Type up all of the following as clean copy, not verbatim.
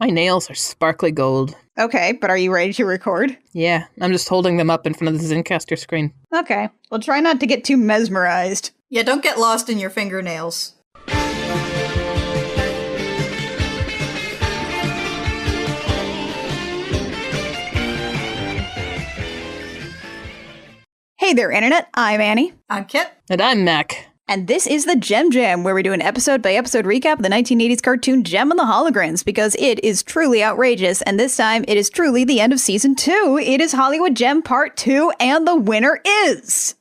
My nails are sparkly gold. Okay, but are you ready to record? Yeah, I'm just holding them up in front of the Zencastr screen. Okay, well try not to get too mesmerized. Yeah, don't get lost in your fingernails. Hey there, Internet. I'm Annie. I'm Kit. And I'm Mac. And this is the JEM Jam, where we do an episode-by-episode recap of the 1980s cartoon Jem and the Holograms, because it is truly outrageous, and this time it is truly the end of Season 2. It is Hollywood Jem Part 2, and the winner is...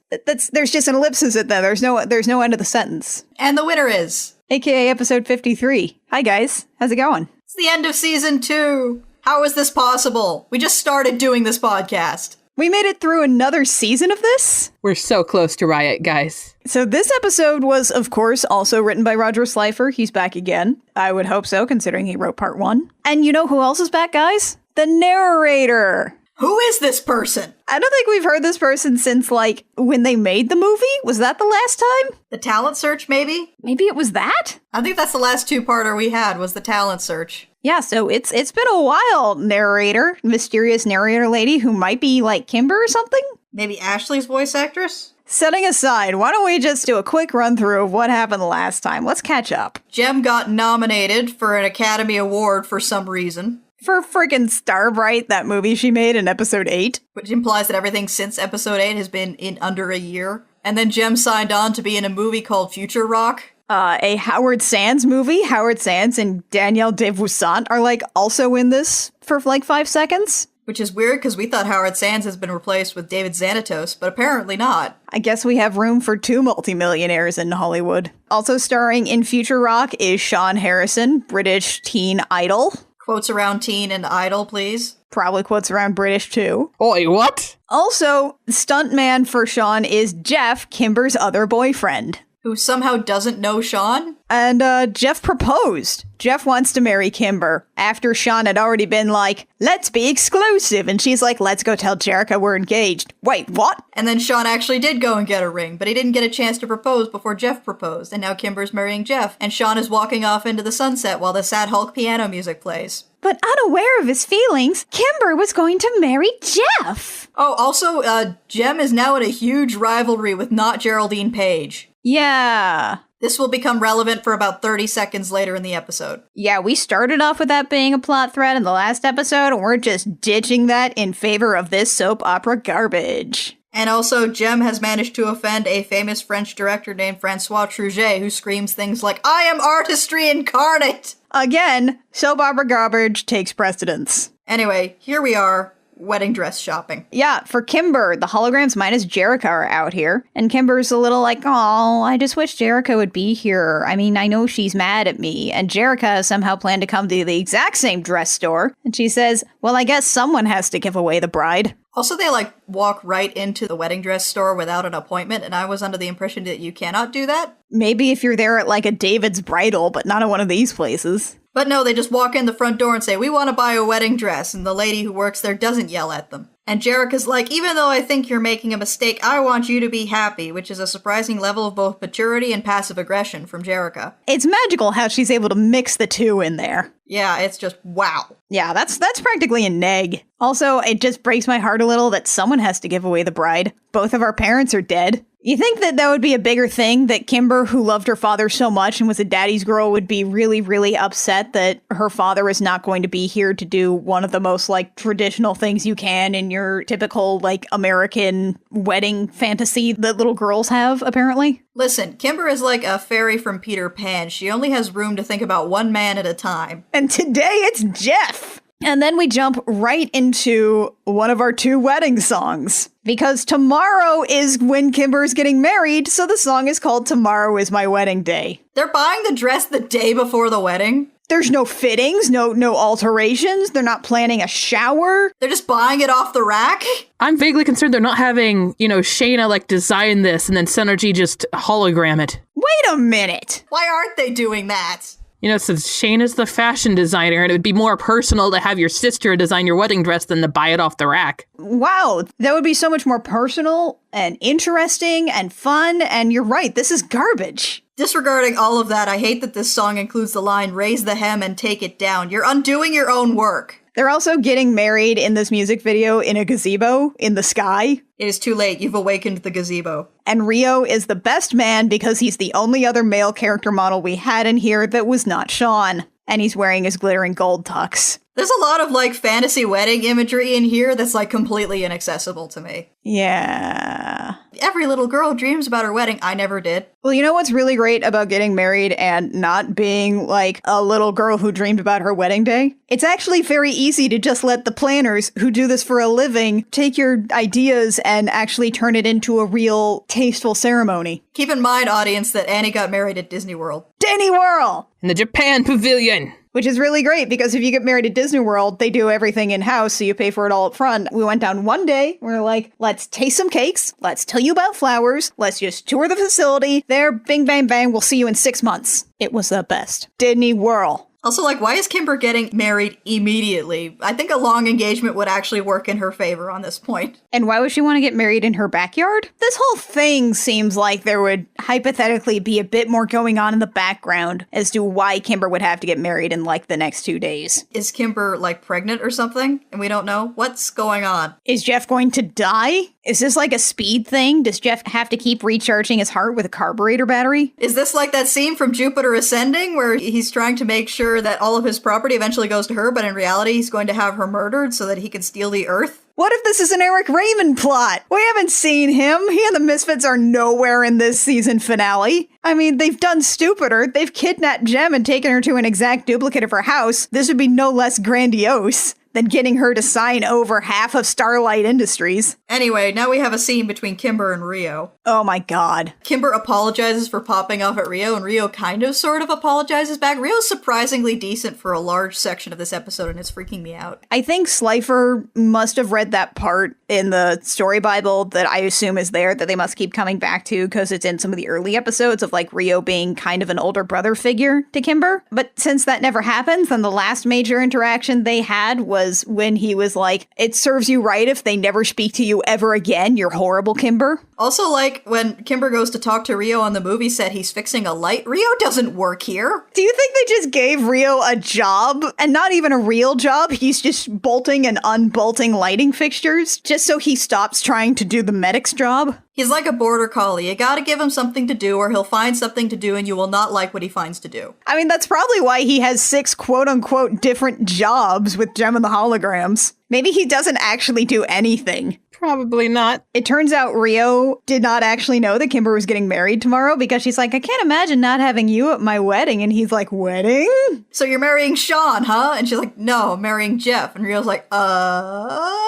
There's just an ellipsis at that. There's no end of the sentence. And the winner is... AKA Episode 53. Hi, guys. How's it going? It's the end of Season 2. How is this possible? We just started doing this podcast. We made it through another season of this? We're so close to Riot, guys. So this episode was, of course, also written by Roger Slifer. He's back again. I would hope so, considering he wrote Part 1. And you know who else is back, guys? The narrator. Who is this person? I don't think we've heard this person since, like, when they made the movie? Was that the last time? The talent search, maybe? Maybe it was that? I think that's the last two-parter we had, was the talent search. Yeah, so it's been a while, narrator. Mysterious narrator lady who might be, like, Kimber or something? Maybe Ashley's voice actress? Setting aside, why don't we just do a quick run-through of what happened last time? Let's catch up. Jem got nominated for an Academy Award for some reason. For friggin' Starbright, that movie she made in episode 8. Which implies that everything since episode 8 has been in under a year. And then Jem signed on to be in a movie called Future Rock. A Howard Sands movie. Howard Sands and Danielle Devousant are, like, also in this for, like, 5 seconds. Which is weird, because we thought Howard Sands has been replaced with David Xanatos, but apparently not. I guess we have room for 2 multimillionaires in Hollywood. Also starring in Future Rock is Sean Harrison, British teen idol. Quotes around teen and idol, please. Probably quotes around British, too. Oi, what? Also, stuntman for Sean is Jeff, Kimber's other boyfriend. Who somehow doesn't know Sean? And Jeff proposed. Jeff wants to marry Kimber after Sean had already been like, let's be exclusive. And she's like, let's go tell Jerica we're engaged. Wait, what? And then Sean actually did go and get a ring, but he didn't get a chance to propose before Jeff proposed. And now Kimber's marrying Jeff, and Sean is walking off into the sunset while the Sad Hulk piano music plays. But unaware of his feelings, Kimber was going to marry Jeff. Oh, also, Jem is now in a huge rivalry with not Geraldine Page. Yeah. This will become relevant for about 30 seconds later in the episode. Yeah, we started off with that being a plot thread in the last episode, and we're just ditching that in favor of this soap opera garbage. And also, Jem has managed to offend a famous French director named Francois Truffaut, who screams things like, I am artistry incarnate! Again, soap opera garbage takes precedence. Anyway, here we are. Wedding dress shopping. Yeah, for Kimber, the holograms minus Jerica are out here. And Kimber's a little like, oh, I just wish Jerica would be here. I mean, I know she's mad at me. And Jerica somehow planned to come to the exact same dress store. And she says, well, I guess someone has to give away the bride. Also, they, like, walk right into the wedding dress store without an appointment, and I was under the impression that you cannot do that. Maybe if you're there at, like, a David's Bridal, but not at one of these places. But no, they just walk in the front door and say, we want to buy a wedding dress, and the lady who works there doesn't yell at them. And Jerica's like, even though I think you're making a mistake, I want you to be happy, which is a surprising level of both maturity and passive aggression from Jerica. It's magical how she's able to mix the two in there. Yeah, it's just wow. Yeah, that's practically a neg. Also, it just breaks my heart a little that someone has to give away the bride. Both of our parents are dead. You think that would be a bigger thing, that Kimber, who loved her father so much and was a daddy's girl, would be really, really upset that her father is not going to be here to do one of the most, like, traditional things you can in your typical, like, American wedding fantasy that little girls have, apparently? Listen, Kimber is like a fairy from Peter Pan. She only has room to think about one man at a time. And today it's Jeff! And then we jump right into one of our 2 wedding songs. Because tomorrow is when Kimber's getting married, so the song is called Tomorrow Is My Wedding Day. They're buying the dress the day before the wedding? There's no fittings, no alterations, they're not planning a shower. They're just buying it off the rack? I'm vaguely concerned they're not having, Shayna, like, design this and then Synergy just hologram it. Wait a minute! Why aren't they doing that? Since Shayna's the fashion designer, and it would be more personal to have your sister design your wedding dress than to buy it off the rack. Wow, that would be so much more personal and interesting and fun, and you're right, this is garbage. Disregarding all of that, I hate that this song includes the line, raise the hem and take it down. You're undoing your own work. They're also getting married in this music video in a gazebo in the sky. It is too late. You've awakened the gazebo. And Rio is the best man because he's the only other male character model we had in here that was not Sean. And he's wearing his glittering gold tux. There's a lot of, like, fantasy wedding imagery in here that's, like, completely inaccessible to me. Yeah. Every little girl dreams about her wedding. I never did. Well, you know what's really great about getting married and not being, like, a little girl who dreamed about her wedding day? It's actually very easy to just let the planners who do this for a living take your ideas and actually turn it into a real tasteful ceremony. Keep in mind, audience, that Annie got married at Disney World. Disney World! In the Japan Pavilion. Which is really great because if you get married at Disney World, they do everything in-house, so you pay for it all up front. We went down one day, we were like, let's taste some cakes, let's tell you about flowers, let's just tour the facility. There, bing, bang, bang, we'll see you in 6 months. It was the best. Disney World. Also, like, why is Kimber getting married immediately? I think a long engagement would actually work in her favor on this point. And why would she want to get married in her backyard? This whole thing seems like there would hypothetically be a bit more going on in the background as to why Kimber would have to get married in, like, the next 2 days. Is Kimber, like, pregnant or something? And we don't know? What's going on? Is Jeff going to die? Is this like a speed thing? Does Jeff have to keep recharging his heart with a carburetor battery? Is this like that scene from Jupiter Ascending where he's trying to make sure that all of his property eventually goes to her, but in reality he's going to have her murdered so that he can steal the Earth? What if this is an Eric Raymond plot? We haven't seen him. He and the Misfits are nowhere in this season finale. I mean, they've done stupider. They've kidnapped Jem and taken her to an exact duplicate of her house. This would be no less grandiose than getting her to sign over half of Starlight Industries. Anyway, now we have a scene between Kimber and Rio. Oh my god. Kimber apologizes for popping off at Rio, and Rio kind of sort of apologizes back. Rio's surprisingly decent for a large section of this episode, and it's freaking me out. I think Slifer must have read that part in the story Bible that I assume is there that they must keep coming back to because it's in some of the early episodes of like Rio being kind of an older brother figure to Kimber. But since that never happens, then the last major interaction they had was when he was like, it serves you right if they never speak to you ever again, you're horrible, Kimber. Also, like, when Kimber goes to talk to Rio on the movie set, he's fixing a light. Rio doesn't work here. Do you think they just gave Rio a job? And not even a real job? He's just bolting and unbolting lighting fixtures just so he stops trying to do the medic's job? He's like a border collie. You gotta give him something to do or he'll find something to do and you will not like what he finds to do. I mean, that's probably why he has 6 quote-unquote different jobs with Jem and the Holograms. Maybe he doesn't actually do anything. Probably not. It turns out Rio did not actually know that Kimber was getting married tomorrow because she's like, I can't imagine not having you at my wedding. And he's like, wedding? So you're marrying Sean, huh? And she's like, no, I'm marrying Jeff. And Rio's like, I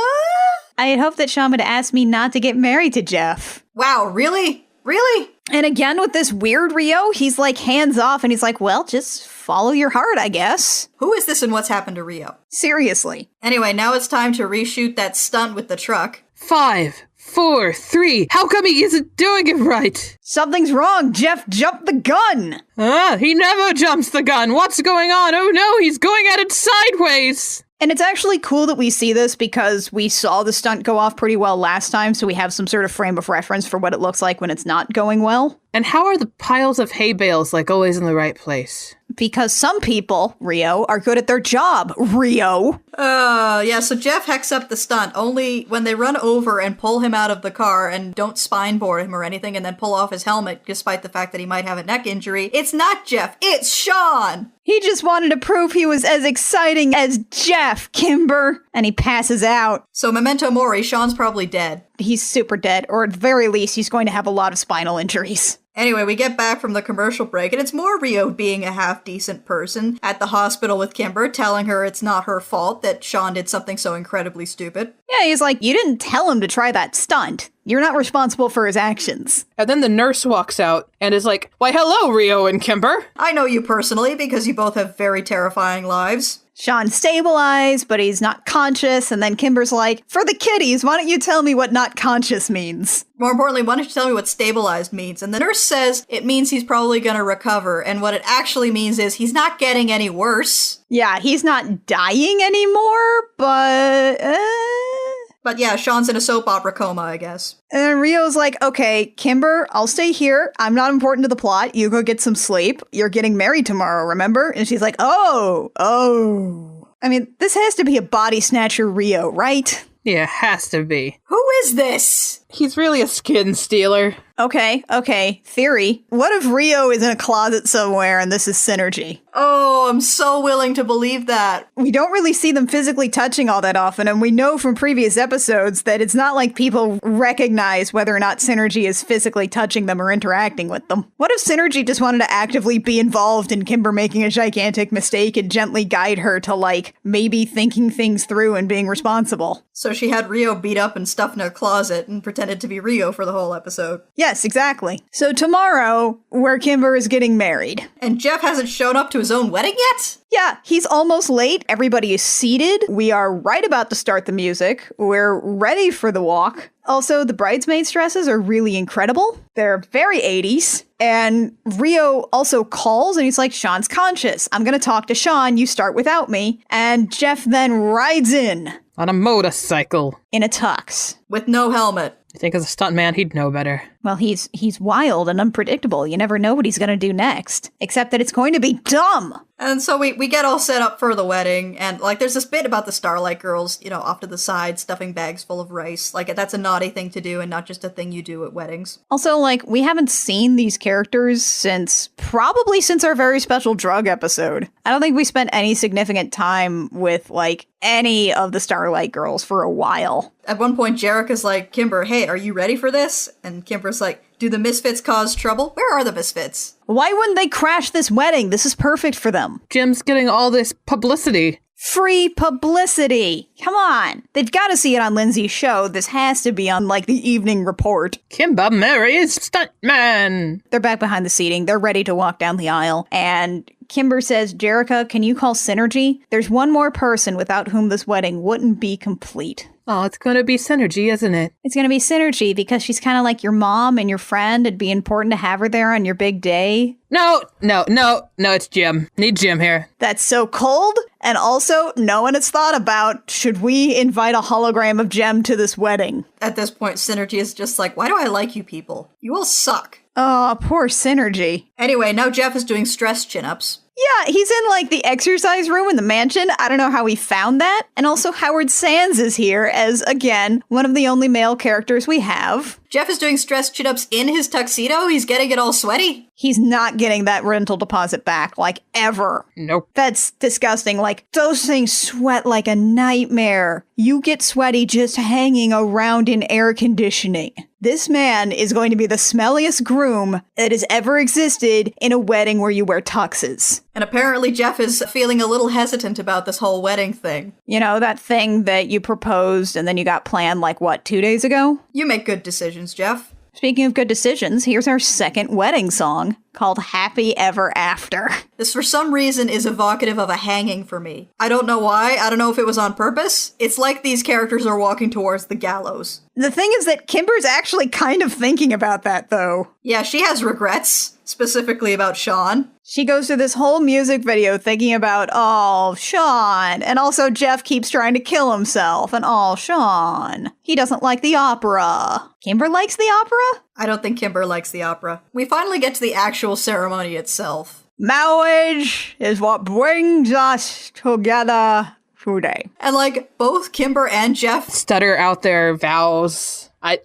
had hoped that Sean would ask me not to get married to Jeff. Wow, really? Really? And again, with this weird Rio, he's like hands off and he's like, well, just follow your heart, I guess. Who is this and what's happened to Rio? Seriously. Anyway, now it's time to reshoot that stunt with the truck. 5, 4, 3. How come he isn't doing it right? Something's wrong. Jeff jumped the gun. He never jumps the gun. What's going on? Oh no, he's going at it sideways. And it's actually cool that we see this because we saw the stunt go off pretty well last time, so we have some sort of frame of reference for what it looks like when it's not going well. And how are the piles of hay bales, like, always in the right place? Because some people, Rio, are good at their job, Rio. Yeah, so Jeff hecks up the stunt, only when they run over and pull him out of the car and don't spine bore him or anything and then pull off his helmet, despite the fact that he might have a neck injury, it's not Jeff, it's Sean! He just wanted to prove he was as exciting as Jeff, Kimber, and he passes out. So memento mori, Sean's probably dead. He's super dead, or at the very least, he's going to have a lot of spinal injuries. Anyway, we get back from the commercial break, and it's more Rio being a half-decent person at the hospital with Kimber, telling her it's not her fault that Sean did something so incredibly stupid. Yeah, he's like, you didn't tell him to try that stunt. You're not responsible for his actions. And then the nurse walks out and is like, why hello, Rio and Kimber. I know you personally because you both have very terrifying lives. Sean's stabilized, but he's not conscious, and then Kimber's like, for the kiddies, why don't you tell me what not conscious means? More importantly, why don't you tell me what stabilized means? And the nurse says it means he's probably gonna recover, and what it actually means is he's not getting any worse. Yeah, he's not dying anymore, but... But yeah, Sean's in a soap opera coma, I guess. And then Rio's like, okay, Kimber, I'll stay here. I'm not important to the plot. You go get some sleep. You're getting married tomorrow, remember? And she's like, oh. I mean, this has to be a body snatcher Rio, right? Yeah, has to be. Who is this? He's really a skin stealer. Okay. Theory. What if Rio is in a closet somewhere and this is Synergy? Oh, I'm so willing to believe that. We don't really see them physically touching all that often, and we know from previous episodes that it's not like people recognize whether or not Synergy is physically touching them or interacting with them. What if Synergy just wanted to actively be involved in Kimber making a gigantic mistake and gently guide her to, like, maybe thinking things through and being responsible? So she had Rio beat up and stuffed in a closet and pretended to be Rio for the whole episode. Yes, exactly. So tomorrow, where Kimber is getting married. And Jeff hasn't shown up to his own wedding yet? Yeah, he's almost late. Everybody is seated. We are right about to start the music. We're ready for the walk. Also, the bridesmaids' dresses are really incredible. They're very 80s. And Rio also calls and he's like, Sean's conscious. I'm going to talk to Sean. You start without me. And Jeff then rides in. On a motorcycle. In a tux. With no helmet. You think as a stuntman, he'd know better. Well, he's wild and unpredictable. You never know what he's going to do next. Except that it's going to be dumb. And so we get all set up for the wedding, and, like, there's this bit about the Starlight Girls, you know, off to the side, stuffing bags full of rice. Like, that's a naughty thing to do and not just a thing you do at weddings. Also, like, we haven't seen these characters probably since our very special drug episode. I don't think we spent any significant time with, like, any of the Starlight Girls for a while. At one point, Jerica's like, Kimber, hey, are you ready for this? And Kimber's like, do the Misfits cause trouble? Where are the Misfits? Why wouldn't they crash this wedding? This is perfect for them. Jim's getting all this publicity. Free publicity. Come on. They've got to see it on Lindsay's show. This has to be on, like, the evening report. Kimber marries stuntman. They're back behind the seating. They're ready to walk down the aisle. And Kimber says, Jerica, can you call Synergy? There's one more person without whom this wedding wouldn't be complete. Oh, it's going to be Synergy, isn't it? It's going to be Synergy because she's kind of like your mom and your friend. It'd be important to have her there on your big day. No, it's Jim. Need Jim here. That's so cold. And also, no one has thought about, should we invite a hologram of Jem to this wedding? At this point, Synergy is just like, why do I like you people? You all suck. Oh, poor Synergy. Anyway, now Jeff is doing stress chin-ups. Yeah, he's in, like, the exercise room in the mansion. I don't know how he found that. And also Howard Sands is here as, again, one of the only male characters we have. Jeff is doing stress chin-ups in his tuxedo? He's getting it all sweaty? He's not getting that rental deposit back, like, ever. Nope. That's disgusting. Like, those things sweat like a nightmare. You get sweaty just hanging around in air conditioning. This man is going to be the smelliest groom that has ever existed in a wedding where you wear tuxes. And apparently Jeff is feeling a little hesitant about this whole wedding thing. You know, that thing that you proposed and then you got planned, like, what, 2 days ago? You make good decisions, Jeff. Speaking of good decisions, here's our second wedding song, called Happy Ever After. This, for some reason, is evocative of a hanging for me. I don't know why. I don't know if it was on purpose. It's like these characters are walking towards the gallows. The thing is that Kimber's actually kind of thinking about that, though. Yeah, she has regrets, specifically about Sean. She goes through this whole music video thinking about, oh, Sean. And also Jeff keeps trying to kill himself. And oh, Sean. He doesn't like the opera. Kimber likes the opera? I don't think Kimber likes the opera. We finally get to the actual ceremony itself. Marriage is what brings us together today. And, like, both Kimber and Jeff stutter out their vows. I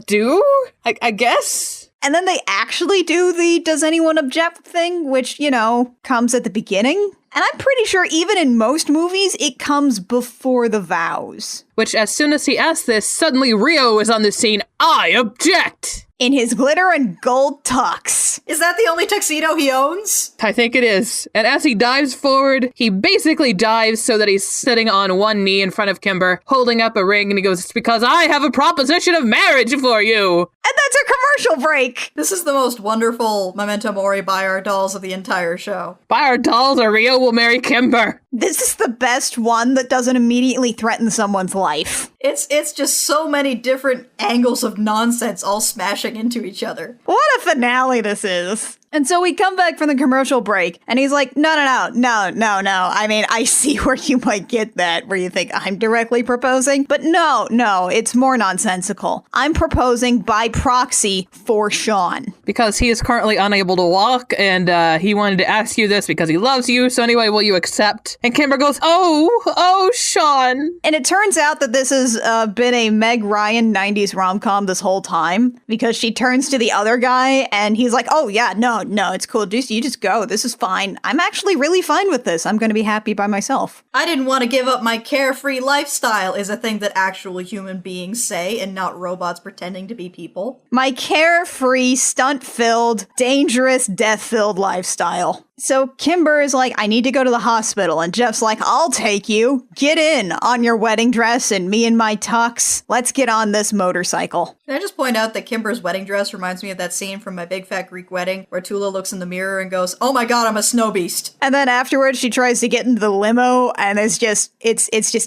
do? I guess? And then they actually do the does anyone object thing, which, you know, comes at the beginning. And I'm pretty sure even in most movies, it comes before the vows. Which, as soon as he asked this, suddenly Rio is on the scene. I object! In his glitter and gold tux. Is that the only tuxedo he owns? I think it is. And as he dives forward, he basically dives so that he's sitting on one knee in front of Kimber, holding up a ring, and he goes, it's because I have a proposition of marriage for you! And that's a commercial break! This is the most wonderful Memento Mori buy our dolls of the entire show. Buy our dolls or Rio will marry Kimber. This is the best one that doesn't immediately threaten someone's life. It's just so many different angles of nonsense all smashing into each other. What a finale this is. And so we come back from the commercial break, and he's like, no. I mean, I see where you might get that, where you think I'm directly proposing, but no, it's more nonsensical. I'm proposing by proxy for Sean. Because he is currently unable to walk, and he wanted to ask you this because he loves you, so anyway, will you accept? And Kimber goes, oh, Sean. And it turns out that this has been a Meg Ryan 90s rom-com this whole time, because she turns to the other guy, and he's like, oh yeah, no, it's cool. You just go. This is fine. I'm actually really fine with this. I'm going to be happy by myself. I didn't want to give up my carefree lifestyle is a thing that actual human beings say and not robots pretending to be people. My carefree, stunt-filled, dangerous, death-filled lifestyle. So Kimber is like, I need to go to the hospital. And Jeff's like, I'll take you. Get in on your wedding dress and me and my tux. Let's get on this motorcycle. Can I just point out that Kimber's wedding dress reminds me of that scene from My Big Fat Greek Wedding where Tula looks in the mirror and goes, oh my god, I'm a snow beast. And then afterwards she tries to get into the limo and it's just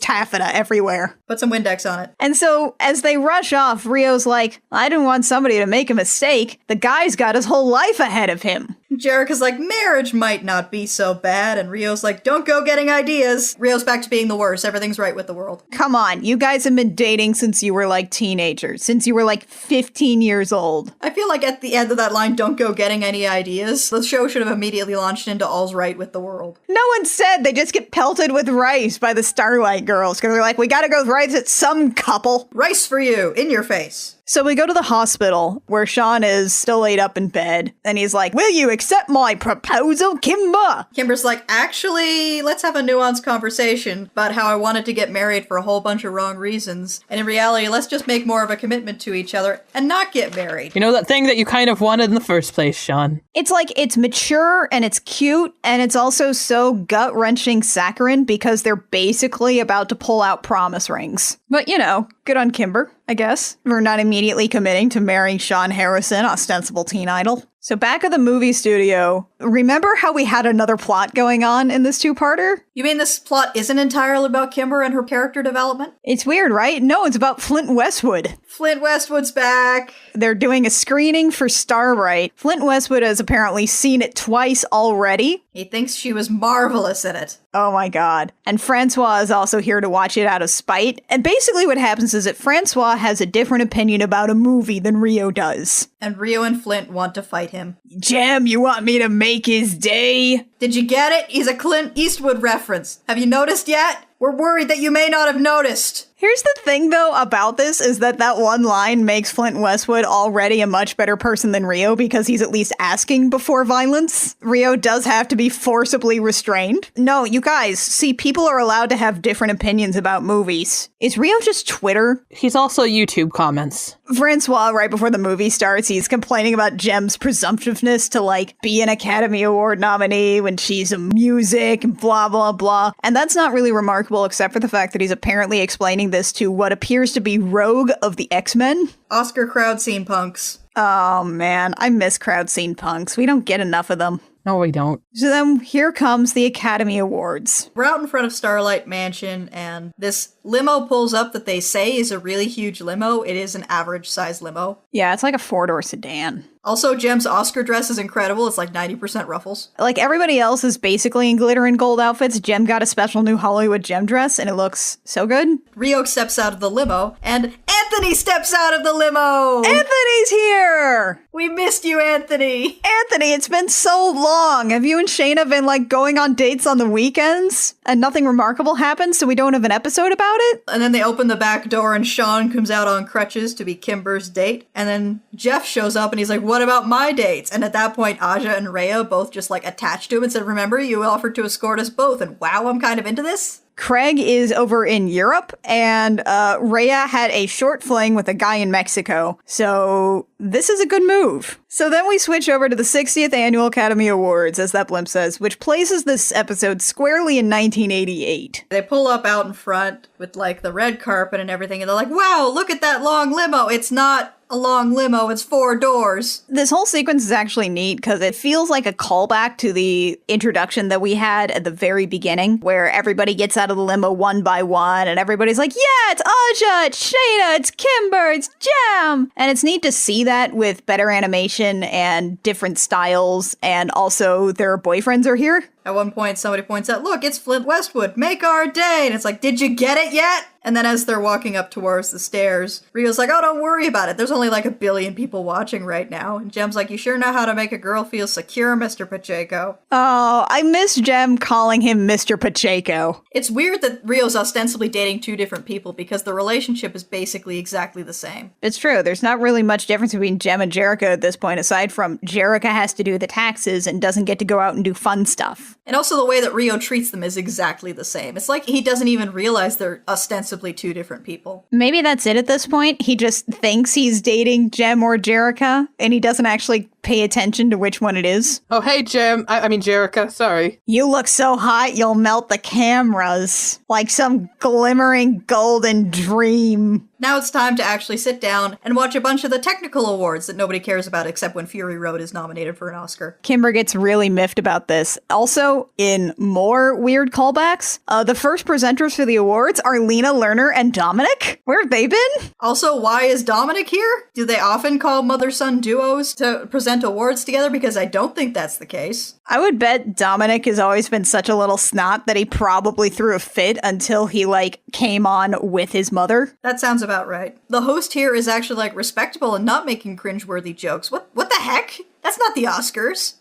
taffeta everywhere. Put some Windex on it. And so as they rush off, Rio's like, I didn't want somebody to make a mistake. The guy's got his whole life ahead of him. Jerica's like, marriage might not be so bad, and Rio's like, don't go getting ideas. Rio's back to being the worst. Everything's right with the world. Come on, you guys have been dating since you were like teenagers, since you were like 15 years old. I feel like at the end of that line, don't go getting any ideas, the show should have immediately launched into all's right with the world. No one said. They just get pelted with rice by the Starlight Girls, because they're like, we gotta go with rice at some couple. Rice for you, in your face. So we go to the hospital, where Sean is still laid up in bed, and he's like, will you accept my proposal, Kimber? Kimber's like, actually, let's have a nuanced conversation about how I wanted to get married for a whole bunch of wrong reasons. And in reality, let's just make more of a commitment to each other and not get married. You know, that thing that you kind of wanted in the first place, Sean. It's like, it's mature, and it's cute, and it's also so gut-wrenching saccharine, because they're basically about to pull out promise rings. But, you know, good on Kimber, I guess, for not immediately committing to marrying Sean Harrison, ostensible teen idol. So back at the movie studio, remember how we had another plot going on in this two-parter? You mean this plot isn't entirely about Kimber and her character development? It's weird, right? No, it's about Flint Westwood. Flint Westwood's back. They're doing a screening for Starbright. Flint Westwood has apparently seen it twice already. He thinks she was marvelous in it. Oh my god. And Francois is also here to watch it out of spite. And basically what happens is that Francois has a different opinion about a movie than Rio does. And Rio and Flint want to fight him. JEM, you want me to make his day? Did you get it? He's a Clint Eastwood reference. Have you noticed yet? We're worried that you may not have noticed. Here's the thing, though, about this is that one line makes Flint Westwood already a much better person than Rio because he's at least asking before violence. Rio does have to be forcibly restrained. No, you guys, see, people are allowed to have different opinions about movies. Is Rio just Twitter? He's also YouTube comments. Francois, right before the movie starts, he's complaining about JEM's presumptiveness to, like, be an Academy Award nominee when she's a music and blah, blah, blah. And that's not really remarkable except for the fact that he's apparently explaining this to what appears to be Rogue of the X-Men. Oscar crowd scene punks. Oh man, I miss crowd scene punks. We don't get enough of them. No, we don't. So then here comes the Academy Awards. We're out in front of Starlight Mansion, and this limo pulls up that they say is a really huge limo. It is an average size limo. Yeah, it's like a 4-door sedan. Also, JEM's Oscar dress is incredible. It's like 90% ruffles. Like everybody else is basically in glitter and gold outfits. JEM got a special new Hollywood JEM dress, and it looks so good. Rio steps out of the limo, and Anthony steps out of the limo! Anthony's here! We missed you, Anthony! Anthony, it's been so long. Have you and Shayna been, like, going on dates on the weekends? And nothing remarkable happens, so we don't have an episode about it? And then they open the back door, and Sean comes out on crutches to be Kimber's date. And then Jeff shows up, and he's like, what about my dates? And at that point, Aja and Rhea both just, like, attached to him and said, remember, you offered to escort us both. And wow, I'm kind of into this. Craig is over in Europe, and Rhea had a short fling with a guy in Mexico. So this is a good move. So then we switch over to the 60th Annual Academy Awards, as that blimp says, which places this episode squarely in 1988. They pull up out in front with, like, the red carpet and everything, and they're like, wow, look at that long limo. It's not a long limo, it's 4 doors. This whole sequence is actually neat because it feels like a callback to the introduction that we had at the very beginning, where everybody gets out out of the limo one by one, and everybody's like, yeah, it's Aja, it's Shayna, it's Kimber, it's Jem. And it's neat to see that with better animation and different styles, and also their boyfriends are here. At one point, somebody points out, look, it's Flint Westwood, make our day! And it's like, did you get it yet? And then as they're walking up towards the stairs, Rio's like, oh, don't worry about it. There's only like 1 billion people watching right now. And Jem's like, you sure know how to make a girl feel secure, Mr. Pacheco. Oh, I miss Jem calling him Mr. Pacheco. It's weird that Rio's ostensibly dating 2 different people because the relationship is basically exactly the same. It's true. There's not really much difference between Jem and Jerica at this point, aside from Jerica has to do the taxes and doesn't get to go out and do fun stuff. And also the way that Rio treats them is exactly the same. It's like he doesn't even realize they're ostensibly 2 different people. Maybe that's it at this point. He just thinks he's dating Jem or Jerica, and he doesn't actually pay attention to which one it is. Oh, hey, Jem. I mean, Jerica, sorry. You look so hot, you'll melt the cameras. Like some glimmering golden dream. Now it's time to actually sit down and watch a bunch of the technical awards that nobody cares about except when Fury Road is nominated for an Oscar. Kimber gets really miffed about this. Also, in more weird callbacks, the first presenters for the awards are Lena Lerner and Dominic. Where have they been? Also, why is Dominic here? Do they often call mother-son duos to present awards together? Because I don't think that's the case. I would bet Dominic has always been such a little snot that he probably threw a fit until he, came on with his mother. That sounds about right. The host here is actually, respectable and not making cringeworthy jokes. What the heck? That's not the Oscars.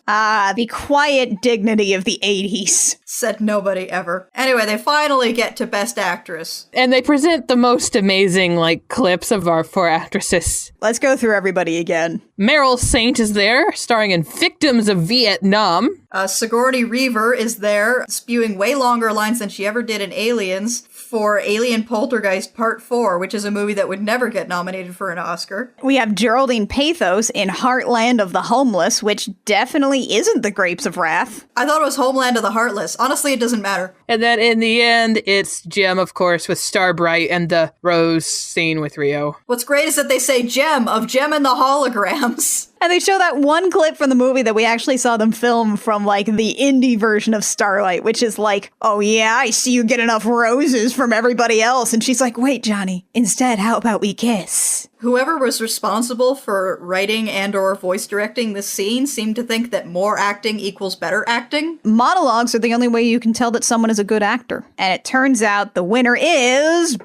The quiet dignity of the 80s. Said nobody ever. Anyway, they finally get to Best Actress. And they present the most amazing, clips of our 4 actresses. Let's go through everybody again. Meryl Saint is there, starring in Victims of Vietnam. Sigourney Weaver is there, spewing way longer lines than she ever did in Aliens for Alien Poltergeist Part 4, which is a movie that would never get nominated for an Oscar. We have Geraldine Pathos in Heartland of the Homeless, which definitely isn't The Grapes of Wrath. I thought it was Homeland of the Heartless. Honestly, it doesn't matter. And then in the end, it's Jem, of course, with Starbright and the Rose scene with Rio. What's great is that they say Jem of Jem and the Holograms. And they show that one clip from the movie that we actually saw them film from, the indie version of Starlight, which is oh yeah, I see you get enough roses from everybody else. And she's like, wait, Johnny, instead, how about we kiss? Whoever was responsible for writing and or voice directing this scene seemed to think that more acting equals better acting. Monologues are the only way you can tell that someone is a good actor. And it turns out the winner is...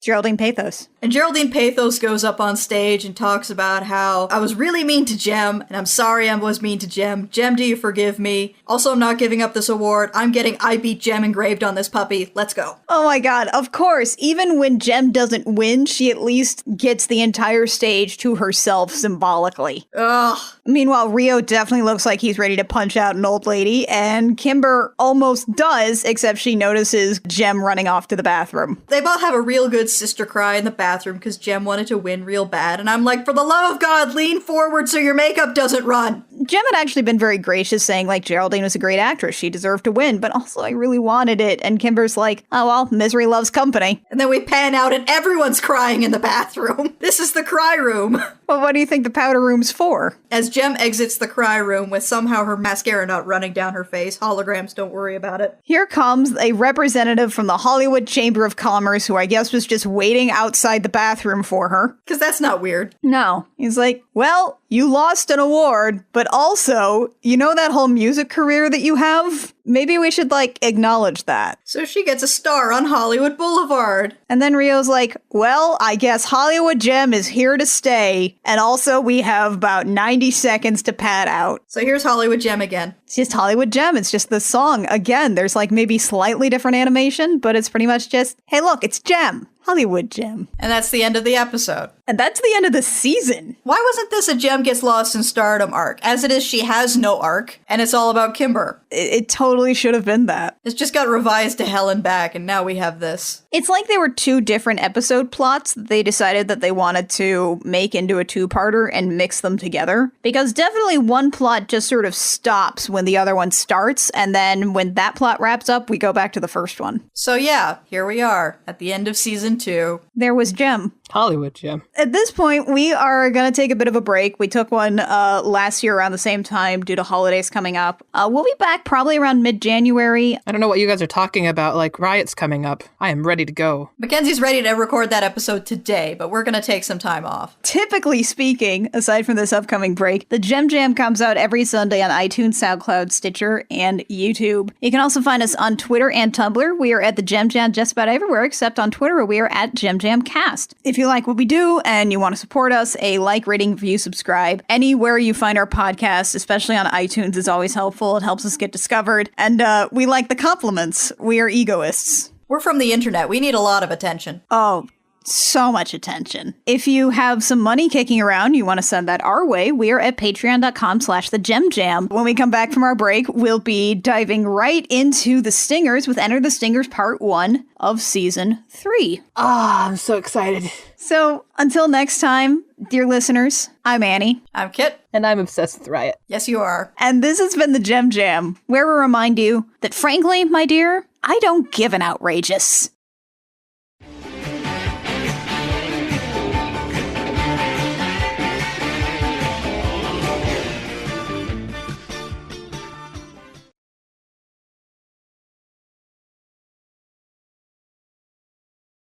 Geraldine Pathos. And Geraldine Pathos goes up on stage and talks about how I was really mean to Jem, and I'm sorry I was mean to Jem. Jem, do you forgive me? Also, I'm not giving up this award. I'm getting I Beat Jem engraved on this puppy. Let's go. Oh my god, of course. Even when Jem doesn't win, she at least gets the entire stage to herself symbolically. Ugh. Meanwhile, Rio definitely looks like he's ready to punch out an old lady, and Kimber almost does, except she notices Jem running off to the bathroom. They both have a real good sister cry in the bathroom because Jem wanted to win real bad, and I'm like, for the love of God, lean forward so your makeup doesn't run. Jem had actually been very gracious, saying, Geraldine was a great actress. She deserved to win, but also I really wanted it. And Kimber's like, oh, well, misery loves company. And then we pan out and everyone's crying in the bathroom. This is the cry room. Well, what do you think the powder room's for? As Jem exits the cry room with somehow her mascara not running down her face, holograms, don't worry about it. Here comes a representative from the Hollywood Chamber of Commerce, who I guess was just waiting outside the bathroom for her. Because that's not weird. No. He's like, well, you lost an award, but also, you know that whole music career that you have? Maybe we should, acknowledge that. So she gets a star on Hollywood Boulevard. And then Rio's like, well, I guess Hollywood Jem is here to stay. And also, we have about 90 seconds to pad out. So here's Hollywood Jem again. It's just Hollywood Jem. It's just the song. Again, there's maybe slightly different animation, but it's pretty much just, hey, look, it's Jem. Hollywood Jem. And that's the end of the episode. And that's the end of the season. Why wasn't this a Jem gets lost in stardom arc? As it is, she has no arc, and it's all about Kimber. It totally should have been that. It's just got revised to hell and back, and now we have this. It's like they were 2 different episode plots that they decided that they wanted to make into a 2-parter and mix them together. Because definitely one plot just sort of stops when the other one starts, and then when that plot wraps up, we go back to the first one. So yeah, here we are, at the end of season to There was JEM. Hollywood Gem. At this point, we are going to take a bit of a break. We took one last year around the same time due to holidays coming up. We'll be back probably around mid-January. I don't know what you guys are talking about, like riots coming up. I am ready to go. Mackenzie's ready to record that episode today, but we're going to take some time off. Typically speaking, aside from this upcoming break, the Gem Jam comes out every Sunday on iTunes, SoundCloud, Stitcher, and YouTube. You can also find us on Twitter and Tumblr. We are at the Gem Jam just about everywhere, except on Twitter, where we are at GemJamCast. If you like what we do and you want to support us, a like, rating, review, subscribe. Anywhere you find our podcast, especially on iTunes, is always helpful. It helps us get discovered. And we like the compliments. We are egoists. We're from the internet. We need a lot of attention. Oh, so much attention. If you have some money kicking around, you want to send that our way, we are at patreon.com/thegemjam. When we come back from our break, we'll be diving right into the Stingers with Enter the Stingers Part 1 of Season 3. I'm so excited. So, until next time, dear listeners, I'm Annie. I'm Kit. And I'm obsessed with Riot. Yes, you are. And this has been the Gem Jam, where we remind you that frankly, my dear, I don't give an outrageous.